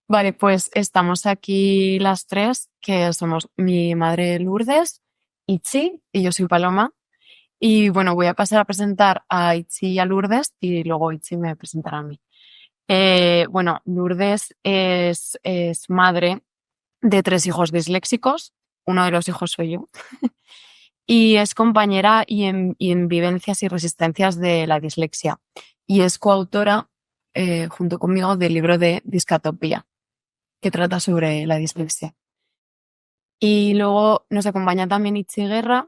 Vale, pues estamos aquí las tres, que somos mi madre Lourdes, Itzi y yo soy Paloma. Y bueno, voy a pasar a presentar a Itzi y a Lourdes y luego Itzi me presentará a mí. Bueno, Lourdes es madre de tres hijos disléxicos. Uno de los hijos soy yo. Y es compañera y en vivencias y resistencias de la dislexia. Y es coautora, junto conmigo, del libro de Discatopía, que trata sobre la dislexia. Y luego nos acompaña también Itzi Guerra,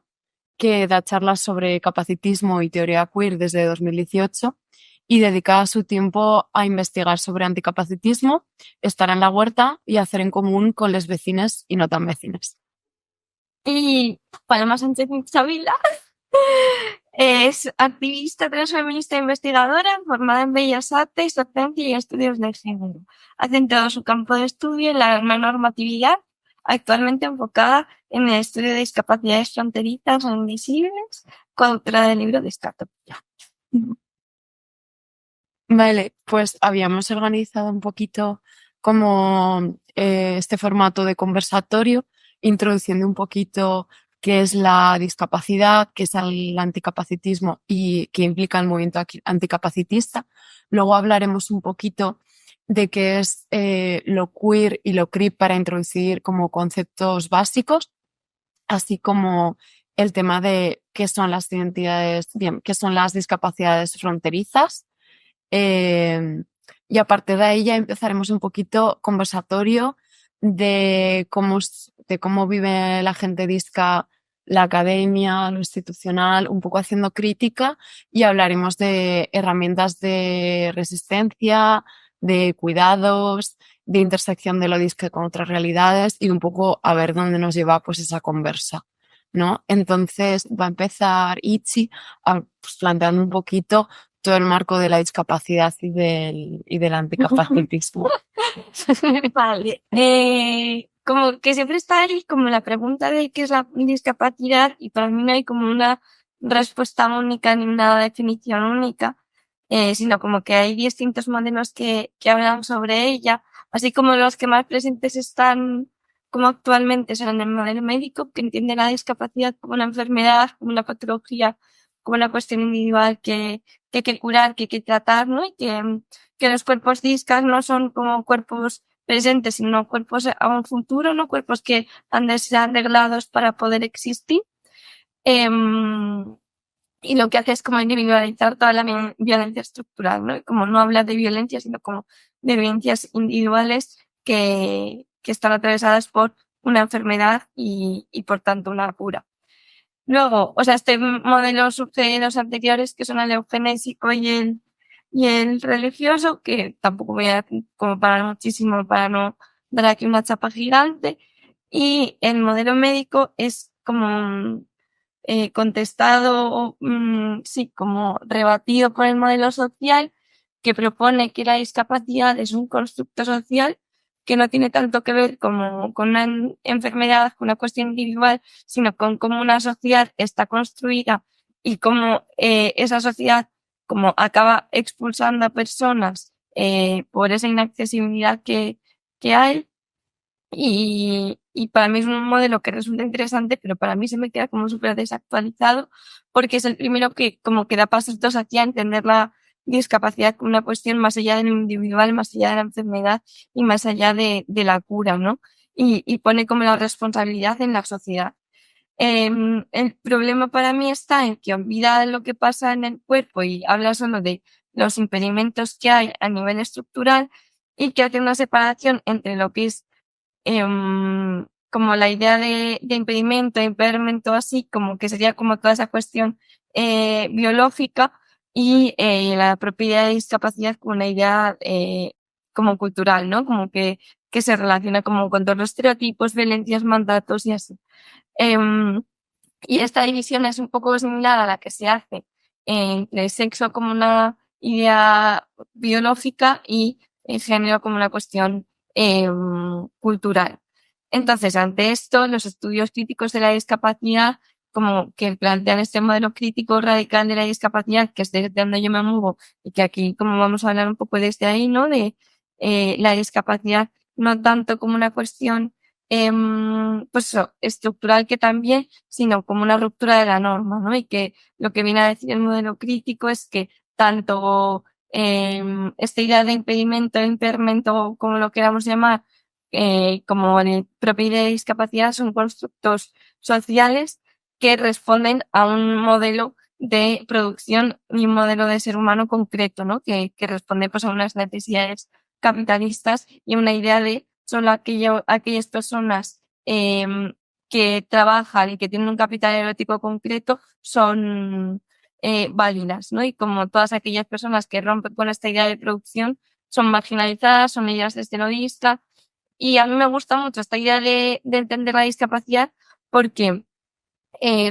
que da charlas sobre capacitismo y teoría queer desde 2018 y dedica su tiempo a investigar sobre anticapacitismo, estar en la huerta y hacer en común con los vecinos y no tan vecinas. Y Paloma Sánchez Chavila es activista transfeminista e investigadora formada en Bellas Artes, docencia y estudios de género. Ha centrado su campo de estudio en la normatividad, actualmente enfocada en el estudio de discapacidades fronterizas o invisibles, coautora del libro Discatopía. Vale, pues habíamos organizado un poquito como este formato de conversatorio, introduciendo un poquito qué es la discapacidad, qué es el anticapacitismo y qué implica el movimiento anticapacitista. Luego hablaremos un poquito de qué es lo queer y lo CRIP para introducir como conceptos básicos, así como el tema de qué son las identidades, bien, qué son las discapacidades fronterizas. eh, y aparte de ahí ya empezaremos un poquito conversatorio de cómo vive la gente disca, la academia, lo institucional, un poco haciendo crítica y hablaremos de herramientas de resistencia, de cuidados, de intersección de lo disque con otras realidades y un poco a ver dónde nos lleva pues esa conversa, ¿no? Entonces va a empezar Ichi pues, planteando un poquito todo el marco de la discapacidad y del anticapacitismo. Vale. Como que siempre está ahí como la pregunta de qué es la discapacidad y para mí no hay como una respuesta única ni una definición única, sino como que hay distintos modelos que hablan sobre ella, así como los que más presentes están como actualmente son el modelo médico, que entiende la discapacidad como una enfermedad, como una patología, como una cuestión individual que hay que curar, que hay que tratar, ¿no? Y que los cuerpos discas no son como cuerpos presentes, sino cuerpos a un futuro, ¿no? Cuerpos que han de ser arreglados para poder existir. Em, y lo que hace es como individualizar toda la violencia estructural, ¿no? Y como no habla de violencia, sino como de violencias individuales que están atravesadas por una enfermedad y por tanto una cura. Luego, o sea, este modelo sucede los anteriores, que son el eugenésico y el religioso, que tampoco voy a como parar muchísimo para no dar aquí una chapa gigante. Y el modelo médico es como contestado, sí, como rebatido por el modelo social, que propone que la discapacidad es un constructo social que no tiene tanto que ver como con una enfermedad, con una cuestión individual, sino con cómo una sociedad está construida y cómo esa sociedad como acaba expulsando a personas por esa inaccesibilidad que hay. Y para mí es un modelo que resulta interesante, pero para mí se me queda como súper desactualizado porque es el primero que como que da pasos hacia entender la discapacidad como una cuestión más allá de lo individual, más allá de la enfermedad y más allá de la cura, ¿no? Y pone como la responsabilidad en la sociedad. El problema para mí está en que olvida lo que pasa en el cuerpo y habla solo de los impedimentos que hay a nivel estructural y que hace una separación entre lo que es como la idea de impedimento, impairment, así, como que sería como toda esa cuestión biológica y la propia idea de discapacidad como una idea como cultural, ¿no? Como que se relaciona como con todos los estereotipos, violencias, mandatos y así. Em, y esta división es un poco similar a la que se hace entre el sexo como una idea biológica y el género como una cuestión cultural. Entonces, ante esto, los estudios críticos de la discapacidad, como que plantean este modelo crítico radical de la discapacidad, que es desde donde yo me muevo, y que aquí como vamos a hablar un poco desde ahí, ¿no? De la discapacidad no tanto como una cuestión pues eso, estructural que también, sino como una ruptura de la norma, ¿no? Y que lo que viene a decir el modelo crítico es que tanto esta idea de impedimento, impairmento, como lo queramos llamar, como la propia idea de discapacidad, son constructos sociales que responden a un modelo de producción y un modelo de ser humano concreto, ¿no? Que responde pues, a unas necesidades capitalistas y una idea de solo aquellas personas que trabajan y que tienen un capital erótico concreto son válidas, ¿no? Y como todas aquellas personas que rompen con esta idea de producción son marginalizadas, son medidas de esteroidista. Y a mí me gusta mucho esta idea de entender la discapacidad porque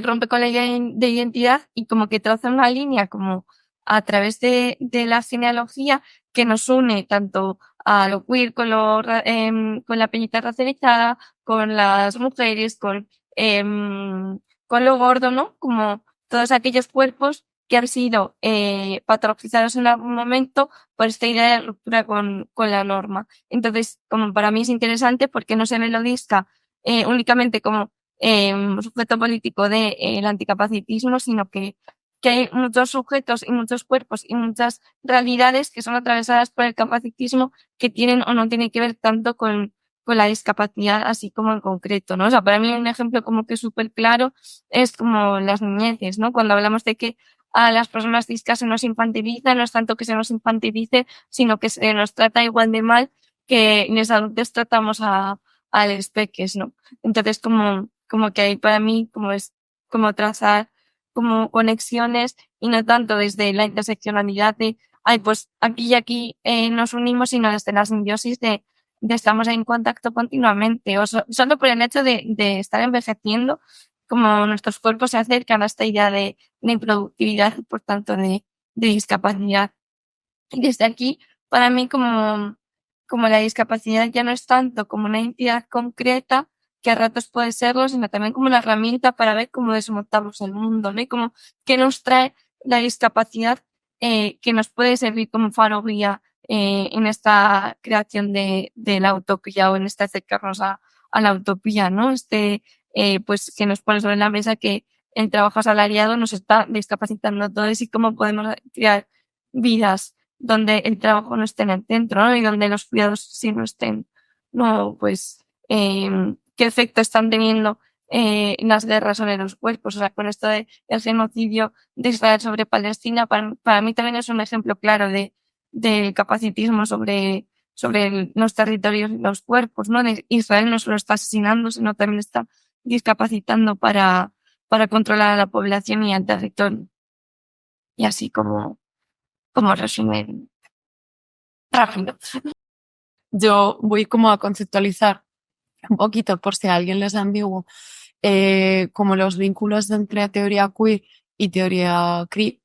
rompe con la idea de identidad y como que traza una línea como a través de la genealogía que nos une tanto a lo queer con la peñita racializada, con las mujeres, con lo gordo, ¿no? Como todos aquellos cuerpos que han sido patologizados en algún momento por esta idea de ruptura con la norma. Entonces, como para mí es interesante porque no se me lo disca únicamente como sujeto político del anticapacitismo, sino que hay muchos sujetos y muchos cuerpos y muchas realidades que son atravesadas por el capacitismo que tienen o no tienen que ver tanto con la discapacidad, así como en concreto, ¿no? O sea, para mí un ejemplo como que súper claro es como las niñeces, ¿no? Cuando hablamos de que a las personas discas se nos infantiliza, no es tanto que se nos infantilice, sino que se nos trata igual de mal que les adultos tratamos a los peques, ¿no? Entonces, como que ahí para mí, como es como trazar como conexiones y no tanto desde la interseccionalidad de, ay, pues aquí y aquí nos unimos, sino desde la simbiosis de estamos en contacto continuamente, o solo por el hecho de estar envejeciendo, como nuestros cuerpos se acercan a esta idea de improductividad y por tanto de discapacidad. Y desde aquí, para mí, como la discapacidad ya no es tanto como una entidad concreta, que a ratos puede serlo, sino también como una herramienta para ver cómo desmontamos el mundo, ¿no? Y como qué nos trae la discapacidad, que nos puede servir como faro guía en esta creación de la utopía o en este acercarnos a la utopía, ¿no? Pues que nos pone sobre la mesa que el trabajo asalariado nos está discapacitando a todos y cómo podemos crear vidas donde el trabajo no esté en el centro, ¿no? Y donde los cuidados sí no estén, no, pues, qué efecto están teniendo las guerras sobre los cuerpos. O sea, con esto del genocidio de Israel sobre Palestina, para mí también es un ejemplo claro del capacitismo sobre los territorios y los cuerpos, ¿no? Israel no solo está asesinando, sino también está discapacitando para controlar a la población y al territorio. Y así como resumen rápido. Yo voy como a conceptualizar un poquito, por si a alguien les es ambiguo, como los vínculos entre teoría queer y teoría crip.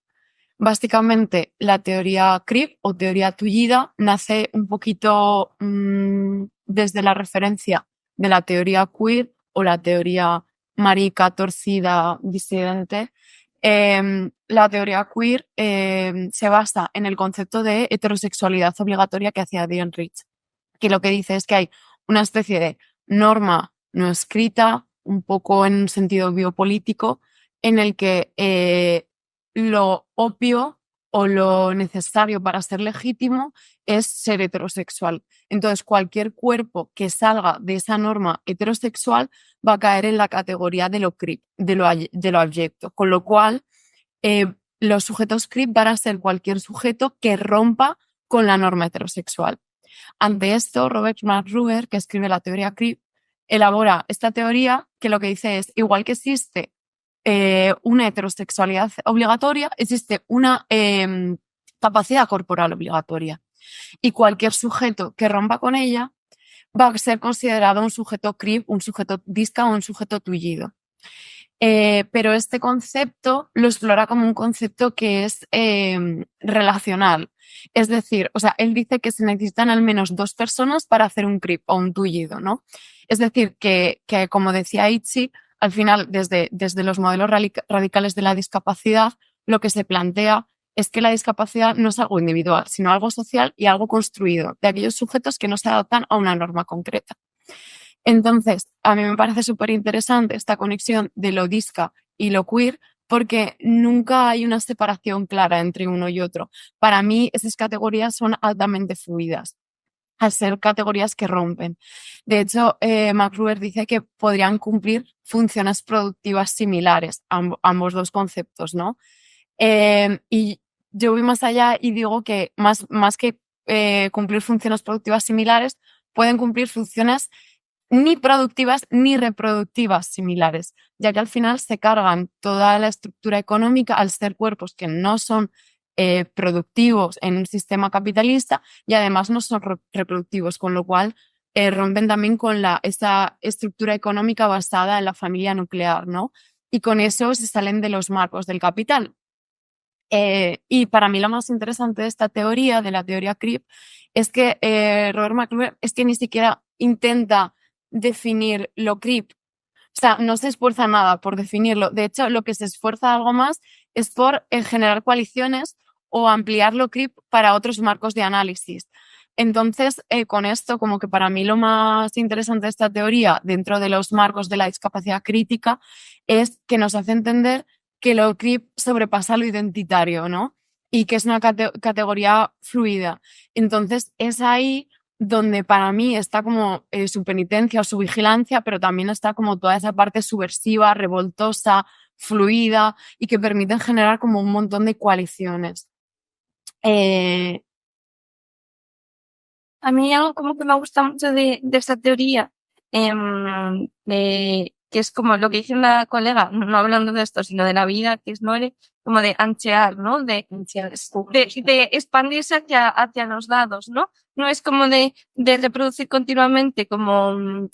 Básicamente, la teoría crip o teoría tullida nace un poquito desde la referencia de la teoría queer o la teoría marica, torcida, disidente. La teoría queer se basa en el concepto de heterosexualidad obligatoria que hacía Diane Rich, que lo que dice es que hay una especie de norma no escrita, un poco en un sentido biopolítico, en el que lo obvio o lo necesario para ser legítimo es ser heterosexual. Entonces, cualquier cuerpo que salga de esa norma heterosexual va a caer en la categoría de lo crip, de lo abyecto, con lo cual los sujetos crip van a ser cualquier sujeto que rompa con la norma heterosexual. Ante esto, Robert McRuger, que escribe la teoría crip, elabora esta teoría que lo que dice es, igual que existe una heterosexualidad obligatoria, existe una capacidad corporal obligatoria. Y cualquier sujeto que rompa con ella va a ser considerado un sujeto crip, un sujeto disca o un sujeto tullido. Pero este concepto lo explora como un concepto que es relacional. Es decir, o sea, él dice que se necesitan al menos dos personas para hacer un crip o un tullido, ¿no? Es decir, que como decía Itzi, al final, desde los modelos radicales de la discapacidad, lo que se plantea es que la discapacidad no es algo individual, sino algo social y algo construido de aquellos sujetos que no se adaptan a una norma concreta. Entonces, a mí me parece súper interesante esta conexión de lo disca y lo queer porque nunca hay una separación clara entre uno y otro. Para mí, esas categorías son altamente fluidas, al ser categorías que rompen. De hecho, McRuber dice que podrían cumplir funciones productivas similares, ambos dos conceptos, ¿no? Y yo voy más allá y digo que más que cumplir funciones productivas similares, pueden cumplir funciones ni productivas ni reproductivas similares, ya que al final se cargan toda la estructura económica al ser cuerpos que no son productivos en un sistema capitalista y además no son reproductivos, con lo cual rompen también con esa estructura económica basada en la familia nuclear, ¿no? Y con eso se salen de los marcos del capital. Y para mí lo más interesante de esta teoría, de la teoría CRIP, es que Robert McClure es que ni siquiera intenta definir lo CRIP. O sea, no se esfuerza nada por definirlo. De hecho, lo que se esfuerza algo más es por generar coaliciones o ampliar lo CRIP para otros marcos de análisis. Entonces, con esto, como que para mí lo más interesante de esta teoría, dentro de los marcos de la discapacidad crítica, es que nos hace entender que lo CRIP sobrepasa lo identitario, ¿no? Y que es una categoría fluida. Entonces, es ahí donde para mí está como su penitencia o su vigilancia, pero también está como toda esa parte subversiva, revoltosa, fluida y que permiten generar como un montón de coaliciones. A mí algo como que me gusta mucho de esta teoría, que es como lo que dice una colega, no hablando de esto, sino de la vida, que es Nore, como de anchear, ¿no? De expandirse hacia los lados, ¿no? No es como de reproducir continuamente como,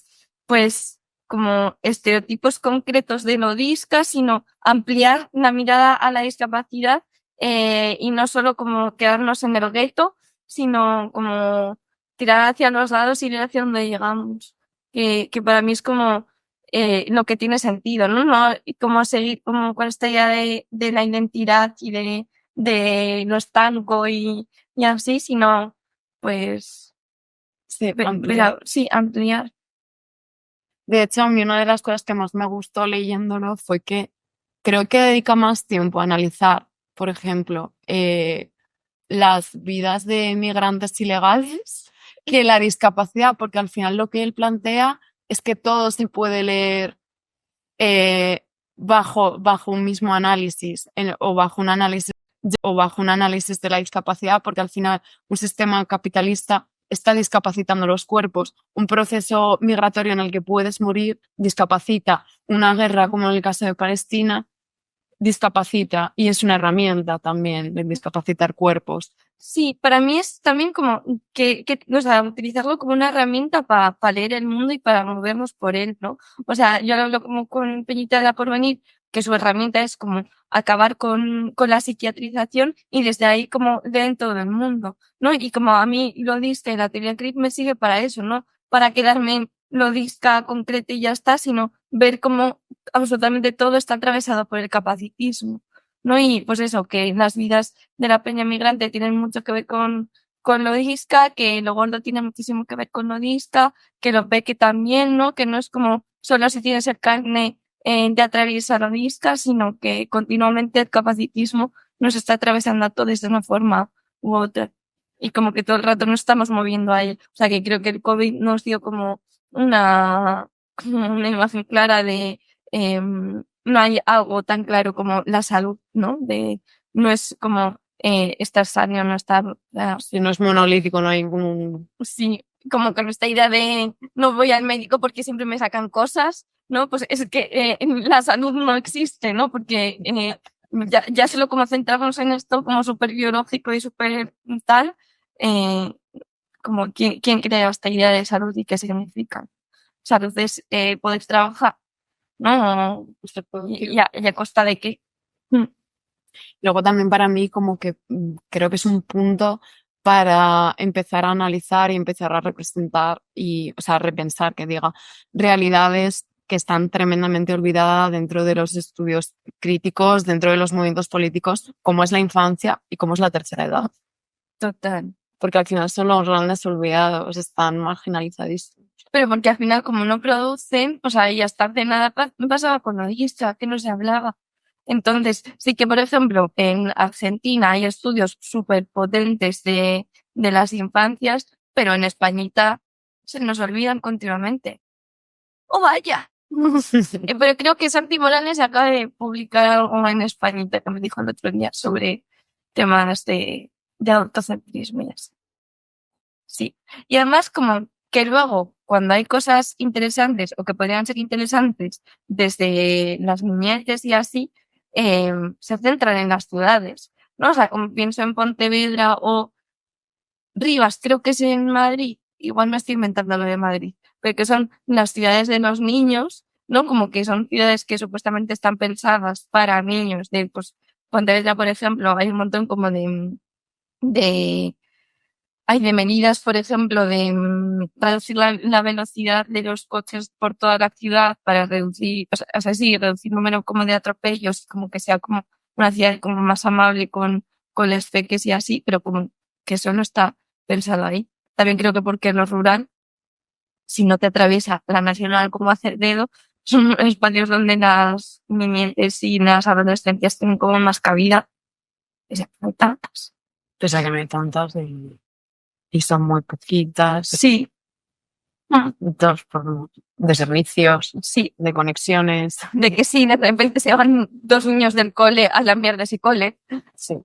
pues, como estereotipos concretos de lo disca, sino ampliar la mirada a la discapacidad, y no solo como quedarnos en el gueto, sino como tirar hacia los lados y ir hacia donde llegamos. Que para mí es como lo que tiene sentido, ¿no? No y como seguir como con esta idea de la identidad y de lo estanco y así, sino pues Sí, ampliar. sí, ampliar. De hecho, a mí una de las cosas que más me gustó leyéndolo fue que creo que dedica más tiempo a analizar, por ejemplo, las vidas de migrantes ilegales que la discapacidad, porque al final lo que él plantea es que todo se puede leer bajo un mismo análisis o bajo un análisis de la discapacidad, porque al final un sistema capitalista está discapacitando los cuerpos. Un proceso migratorio en el que puedes morir discapacita. Una guerra, como en el caso de Palestina, discapacita y es una herramienta también de discapacitar cuerpos. Sí, para mí es también como o sea, utilizarlo como una herramienta para leer el mundo y para movernos por él, ¿no? O sea, yo lo hablo como con Peñita de la Porvenir, que su herramienta es como acabar con la psiquiatrización y desde ahí como leen todo el mundo, ¿no? Y como a mí lo diste, la teoría CRIP me sigue para eso, ¿no? Para quedarme en lo disca concreto y ya está, sino ver cómo absolutamente todo está atravesado por el capacitismo, ¿no? Y pues eso, que las vidas de la peña migrante tienen mucho que ver con lo disca, que lo gordo tiene muchísimo que ver con lo disca, que lo peque también, ¿no? Que no es como solo si tienes el carne de atraviesa lo disca, sino que continuamente el capacitismo nos está atravesando a todos de una forma u otra. Y como que todo el rato nos estamos moviendo a él. O sea que creo que el COVID nos dio como como una imagen clara de no hay algo tan claro como la salud, ¿no? No es como estar sano, no estar, Si no es monolítico, no hay ningún... sí, como con esta idea de no voy al médico porque siempre me sacan cosas, ¿no? Pues es que la salud no existe, ¿no? Porque ya solo como centrarnos en esto como súper biológico y súper tal, eh, como quién creó esta idea de salud y qué significa. Salud es poder trabajar, ¿no? ¿Y a costa de qué? Mm. Luego también para mí como que creo que es un punto para empezar a analizar y empezar a representar y, o sea, repensar, que diga, realidades que están tremendamente olvidadas dentro de los estudios críticos, dentro de los movimientos políticos, como es la infancia y como es la tercera edad. Total. Porque al final son los grandes olvidados, están marginalizadísimos. Pero porque al final, como no producen, o sea, y hasta hace nada pasaba con la lista, que no se hablaba. Entonces, sí que, por ejemplo, en Argentina hay estudios súper potentes de las infancias, pero en Españita se nos olvidan continuamente. ¡Oh, vaya! Pero creo que Santi Morales acaba de publicar algo en Españita que me dijo el otro día sobre temas de autocentrismo y así. Sí. Y además, como que luego, cuando hay cosas interesantes o que podrían ser interesantes desde las niñeces y así, se centran en las ciudades, ¿no? O sea, como pienso en Pontevedra o Rivas, creo que es en Madrid, igual me estoy inventando lo de Madrid, pero que son las ciudades de los niños, ¿no? Como que son ciudades que supuestamente están pensadas para niños, de, pues, Pontevedra, por ejemplo, hay un montón como de hay de medidas, por ejemplo, de reducir la velocidad de los coches por toda la ciudad para reducir, o sea, sí, reducir número como de atropellos, como que sea como una ciudad como más amable con los peques y así, pero como que eso no está pensado ahí. También creo que porque en lo rural, si no te atraviesa la nacional como hacer dedo, son espacios donde las niñeces y las adolescencias tienen como más cabida. Y se hay tantas. Pese a que no hay tantas y son muy poquitas. Sí. De servicios, Sí. de conexiones. De que sí, de repente se van 2 niños del cole a cambiar de psicole. Sí.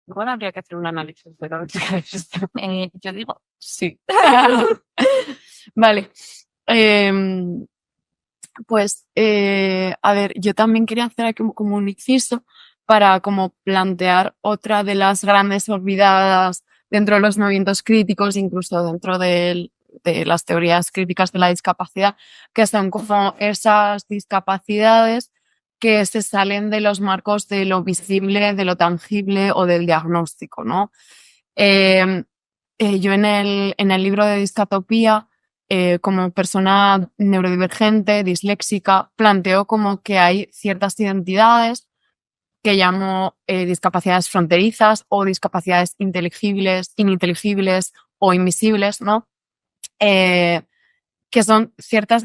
Igual habría que hacer un análisis de la esto. Yo digo, Sí. Vale. Pues, a ver, yo también quería hacer aquí como un inciso para como plantear otra de las grandes olvidadas dentro de los movimientos críticos, incluso dentro de las teorías críticas de la discapacidad, que son como esas discapacidades que se salen de los marcos de lo visible, de lo tangible o del diagnóstico, ¿no? Yo en el libro de Discatopía, como persona neurodivergente, disléxica, planteo como que hay ciertas identidades que llamo discapacidades fronterizas o discapacidades inteligibles, ininteligibles o invisibles, ¿no? Que son ciertas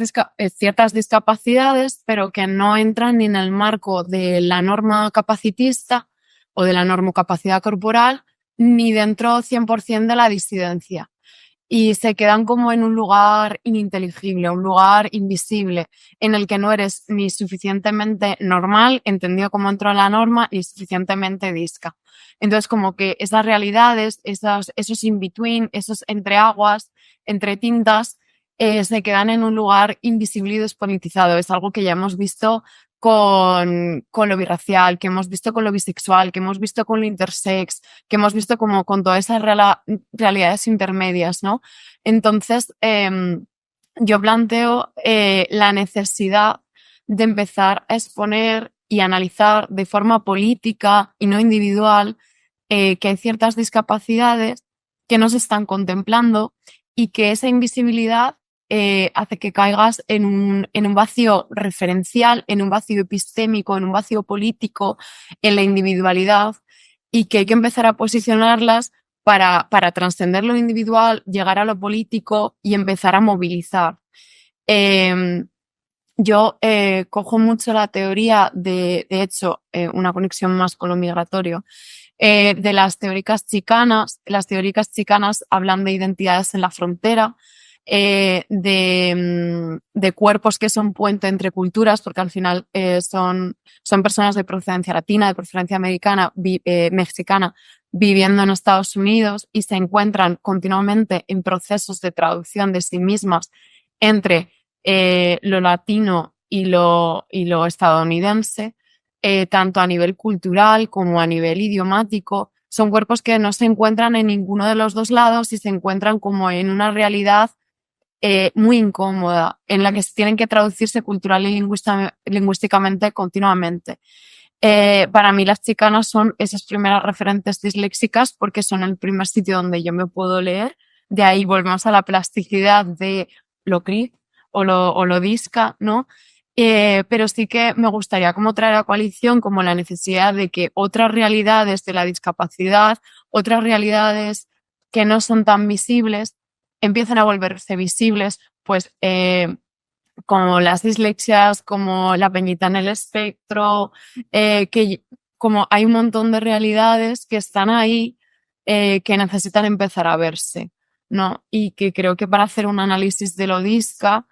discapacidades, pero que no entran ni en el marco de la norma capacitista o de la normocapacidad corporal, ni dentro 100% de la disidencia. Y se quedan como en un lugar ininteligible, un lugar invisible, en el que no eres ni suficientemente normal, entendido como dentro de la norma, ni suficientemente disca. Entonces, como que esas realidades, esos in-between, esos entre aguas, entre tintas, se quedan en un lugar invisible y despolitizado. Es algo que ya hemos visto con lo birracial, que hemos visto con lo bisexual, que hemos visto con lo intersex, que hemos visto como con todas esas realidades intermedias, ¿no? Entonces, yo planteo la necesidad de empezar a exponer y analizar de forma política y no individual que hay ciertas discapacidades que no se están contemplando y que esa invisibilidad hace que caigas en un vacío referencial, en un vacío epistémico, en un vacío político, en la individualidad, y que hay que empezar a posicionarlas para trascender lo individual, llegar a lo político y empezar a movilizar. Yo cojo mucho la teoría de hecho, una conexión más con lo migratorio, de las teóricas chicanas. Las teóricas chicanas hablan de identidades en la frontera, de cuerpos que son puente entre culturas, porque al final son personas de procedencia latina, de procedencia americana, mexicana, viviendo en Estados Unidos y se encuentran continuamente en procesos de traducción de sí mismas entre lo latino y lo estadounidense, tanto a nivel cultural como a nivel idiomático. Son cuerpos que no se encuentran en ninguno de los dos lados y se encuentran como en una realidad muy incómoda, en la que tienen que traducirse cultural y lingüísticamente continuamente. Para mí las chicanas son esas primeras referentes disléxicas porque son el primer sitio donde yo me puedo leer. De ahí volvemos a la plasticidad de lo CRIF, o lo disca, ¿no? Pero sí que me gustaría como traer a coalición como la necesidad de que otras realidades de la discapacidad, otras realidades que no son tan visibles, empiecen a volverse visibles, pues como las dislexias, como la peñita en el espectro, que como hay un montón de realidades que están ahí que necesitan empezar a verse, ¿no? Y que creo que para hacer un análisis de lo disca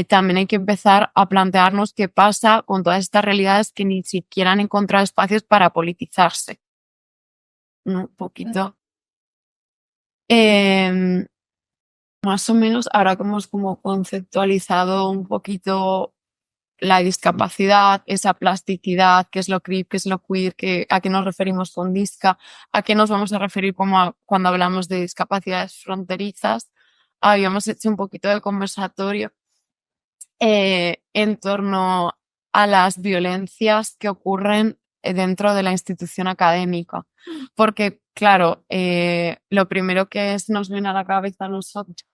también hay que empezar a plantearnos qué pasa con todas estas realidades que ni siquiera han encontrado espacios para politizarse, ¿no? Un poquito. Más o menos, ahora que hemos como conceptualizado un poquito la discapacidad, esa plasticidad, qué es lo creep, qué es lo queer, a qué nos referimos con disca, a qué nos vamos a referir cuando hablamos de discapacidades fronterizas. Habíamos hecho un poquito de conversatorio en torno a las violencias que ocurren dentro de la institución académica. Porque, claro, lo primero que nos viene a la cabeza a nosotros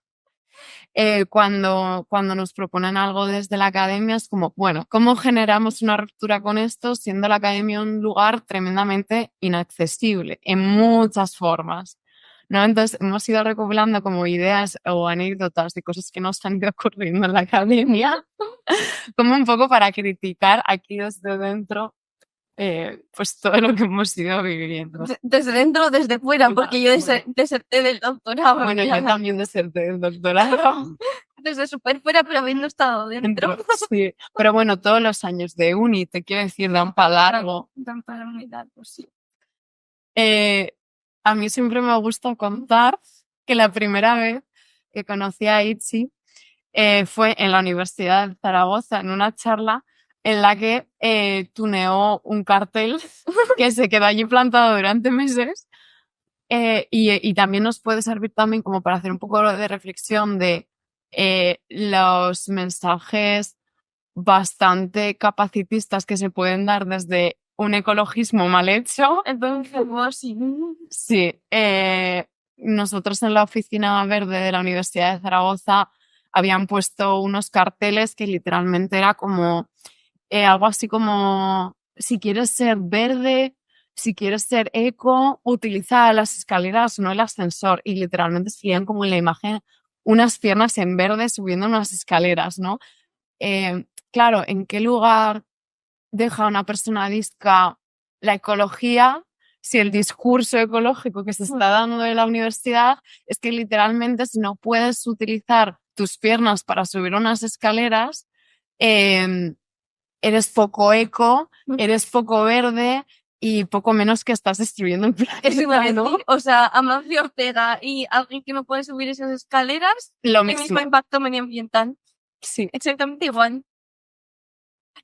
cuando nos proponen algo desde la academia es como, bueno, ¿cómo generamos una ruptura con esto siendo la academia un lugar tremendamente inaccesible en muchas formas? ¿No? Entonces hemos ido recopilando como ideas o anécdotas de cosas que nos han ido ocurriendo en la academia, como un poco para criticar aquí desde dentro pues todo lo que hemos ido viviendo. Desde dentro o desde fuera, porque yo deserté del doctorado. Bueno, yo también deserté del doctorado. Desde súper fuera, pero habiendo estado dentro. Sí, pero bueno, todos los años de uni, te quiero decir, dan para largo. Dan para unidad, pues sí. A mí siempre me gusta contar que la primera vez que conocí a Itzi fue en la Universidad de Zaragoza, en una charla en la que tuneó un cartel que se quedó allí plantado durante meses y también nos puede servir también como para hacer un poco de reflexión de los mensajes bastante capacitistas que se pueden dar desde un ecologismo mal hecho. Entonces, vos sí. Sí, nosotros en la oficina verde de la Universidad de Zaragoza habían puesto unos carteles que literalmente era como algo así como si quieres ser verde, si quieres ser eco, utiliza las escaleras, no el ascensor. Y literalmente siguen como en la imagen unas piernas en verde subiendo unas escaleras, ¿no? Claro, ¿en qué lugar deja una persona disca la ecología si el discurso ecológico que se está dando en la universidad es que literalmente si no puedes utilizar tus piernas para subir unas escaleras, eres poco eco, eres poco verde y poco menos que estás destruyendo el planeta, ¿no? O sea, Amancio Ortega y alguien que no puede subir esas escaleras, Lo el mismo. mismo impacto medioambiental. Sí. Exactamente igual.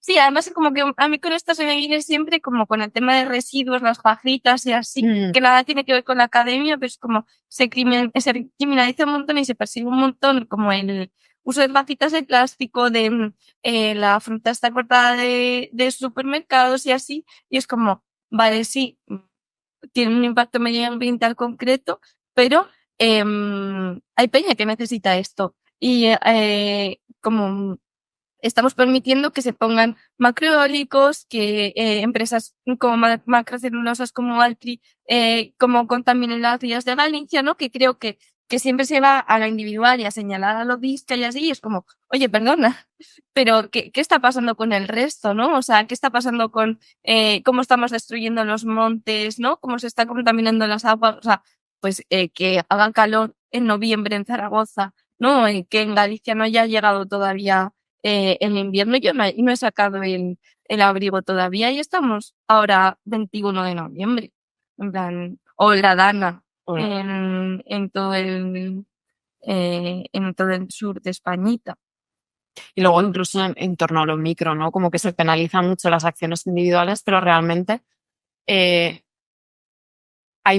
Sí, además como que a mí con esto se me viene siempre como con el tema de residuos, las pajitas y así, que nada tiene que ver con la academia, pero es como se criminaliza un montón y se persigue un montón como el uso de pajitas de plástico, de la fruta está cortada de supermercados y así, y es como, vale, sí, tiene un impacto medioambiental concreto, pero hay peña que necesita esto. Y como estamos permitiendo que se pongan macroeólicos, que empresas como macrocelulosas como Altri como contaminen las rías de Galicia, ¿no? Que creo que siempre se va a la individual y a señalar a los discas y así, y es como, oye, perdona, pero ¿qué está pasando con el resto, no? O sea, ¿qué está pasando con cómo estamos destruyendo los montes, ¿no? Cómo se está contaminando las aguas, o sea, pues que haga calor en noviembre en Zaragoza, ¿no? Que en Galicia no haya llegado todavía en invierno. Yo no he sacado el abrigo todavía y estamos ahora 21 de noviembre. En plan, o la Dana en todo en todo el sur de Españita. Y luego incluso en torno a lo micro, ¿no? Como que se penalizan mucho las acciones individuales, pero realmente hay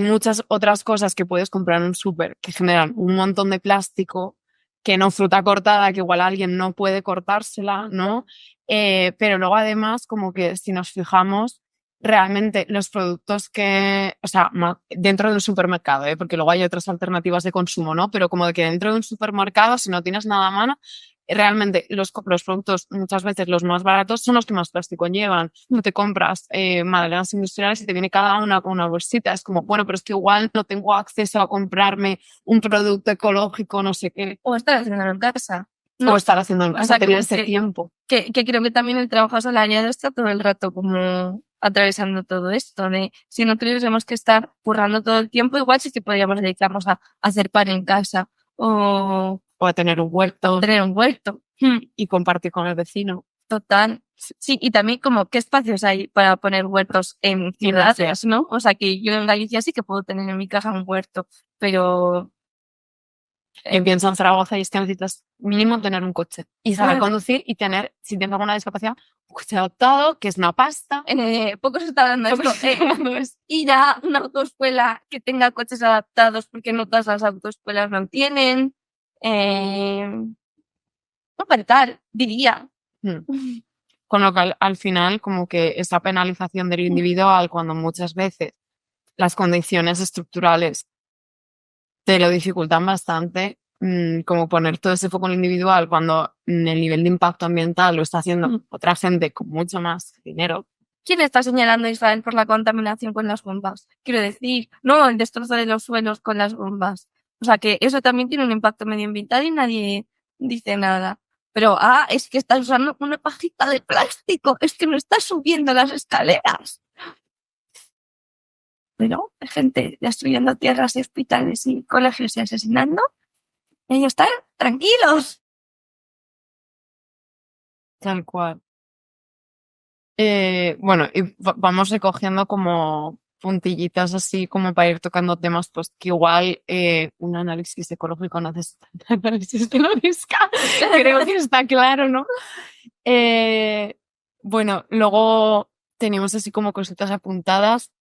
muchas otras cosas que puedes comprar en un súper que generan un montón de plástico, que no fruta cortada, que igual alguien no puede cortársela, ¿no? Pero luego además, como que si nos fijamos, realmente los productos o sea, dentro de un supermercado, porque luego hay otras alternativas de consumo, ¿no? Pero como de que dentro de un supermercado, si no tienes nada a mano, realmente los productos muchas veces los más baratos son los que más plástico llevan. No te compras magdalenas industriales y te viene cada una con una bolsita. Es como, bueno, pero es que igual no tengo acceso a comprarme un producto ecológico, no sé qué. O estar haciéndolo en casa. O estar haciendo en O casa, sea, tener ese tiempo. Que creo que también el trabajo asalariado está todo el rato como atravesando todo esto de si no tuviésemos que estar currando todo el tiempo, igual sí que podríamos dedicarnos a hacer pan en casa o O a tener un huerto tener un huerto. y compartir con el vecino. Total. Sí, y también como qué espacios hay para poner huertos en ciudades, ¿no? O sea, que yo en Galicia sí que puedo tener en mi casa un huerto, pero Yo pienso en Zaragoza y es que necesitas mínimo tener un coche y saber Claro. conducir y tener, si tienes alguna discapacidad, un coche adaptado, que es una pasta. Poco se está dando Poco esto. se está dando esto. Ir a una autoescuela que tenga coches adaptados porque no todas las autoescuelas lo tienen. Apartar, diría. Con lo que al final, como que esa penalización del individual, cuando muchas veces las condiciones estructurales te lo dificultan bastante, como poner todo ese foco en lo individual cuando el nivel de impacto ambiental lo está haciendo otra gente con mucho más dinero. ¿Quién está señalando a Israel por la contaminación con las bombas? Quiero decir, no el destrozo de los suelos con las bombas. O sea que eso también tiene un impacto medioambiental y nadie dice nada. Pero, es que estás usando una pajita de plástico, es que no estás subiendo las escaleras. Pero hay gente destruyendo tierras y hospitales y colegios y asesinando. Ellos están tranquilos. Tal cual. Bueno, y vamos recogiendo como puntillitas así como para ir tocando temas, pues que igual un análisis ecológico no necesita un análisis biológico. Creo que está claro, ¿no? Bueno, luego tenemos así como cositas apuntadas.